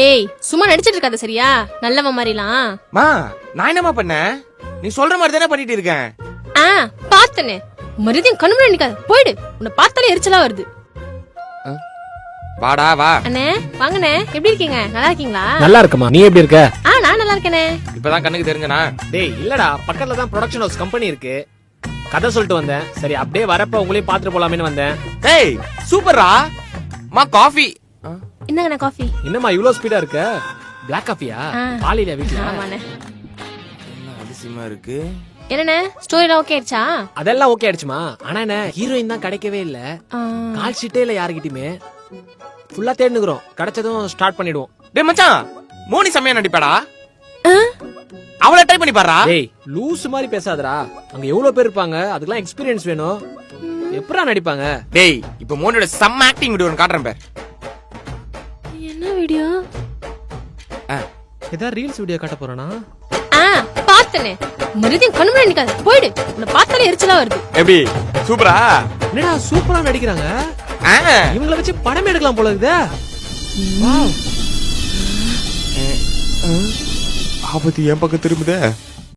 ஏய் சும்மா நடிச்சிட்டு இருக்காத சரியா? நல்லவ மாதிரிலாம். மா நான் என்னமா பண்ணேன்? நீ சொல்ற மாதிரி தானே பண்ணிட்டு இருக்கேன். பாத்தனே மறுபடியும் கண்ணுல நிக்காத, போயிடு. உன்னை பார்த்தாலே எரிச்சலா வருது. வாடா வா. அண்ணே வாங்கண்ணே, எப்படி இருக்கீங்க? நல்லா இருக்கீங்களா? நல்லா இருக்குமா, நீ எப்படி இருக்க? நான் நல்லா இருக்கேனே. இப்பதான் கண்ணுக்கு தெரிஞ்சனா? டேய் இல்லடா, பக்கத்துல தான் ப்ரொடக்ஷன் ஹவுஸ் கம்பெனி இருக்கு, கதை சொல்லிட்டு வந்தேன். சரி அப்படியே வரப்ப உங்களையும் பாத்துட்டு போலாமேன்னு வந்தேன். டேய் சூப்பர்ரா. மா காஃபி. என்னங்கண்ணே காஃபி? என்னம்மா இவ்ளோ ஸ்பீடா இருக்க? பிளாக் காஃபியா? பாலில வீட்ல? ஆமாண்ணே. என்ன அதிசயமா இருக்கு. என்னண்ணே ஸ்டோரிலாம் ஓகே ஆயிடுச்சா? அதெல்லாம் ஓகே ஆயிடுச்சுமா. ஆனா என்ன ஹீரோயின் தான் கிடைக்கவே இல்ல. கால் ஷீட்டே இல்ல யார்கிட்டயுமே. ஃபுல்லா தேடினுக்குறோம், கிடைச்சதும் ஸ்டார்ட் பண்ணிடுவோம். டேய் மச்சான், மோனி செமையா நடிப்பாடா. அவளை ட்ரை பண்ணி பாருடா. டேய் லூஸ் மாதிரி பேசாதடா, அங்க எவ்வளவு பேர் இருப்பாங்க, அதுக்கெல்லாம் எக்ஸ்பீரியன்ஸ் வேணும். எப்படா நடிப்பாங்க? டேய் இப்போ மோனியோட செம்ம ஆக்டிங் வீடியோ ஒன்னு காட்டுறேன் பார். என்ன வீடியோ? ஏதா ரீல்ஸ் வீடியோ காட்ட போறானா? பாத்தனே மறுபடியும் கண்ணுல நிக்காத, போயிடு. உன்னை பார்த்தாலே எரிச்சலா வருது. எப்படி சூப்பரா? என்னடா சூப்பரா நடிக்கிறாங்க. இவங்கள வச்சு படம் எடுக்கலாம் போல இருக்குதே. ஆபத்து என் பக்கம் திரும்புதே.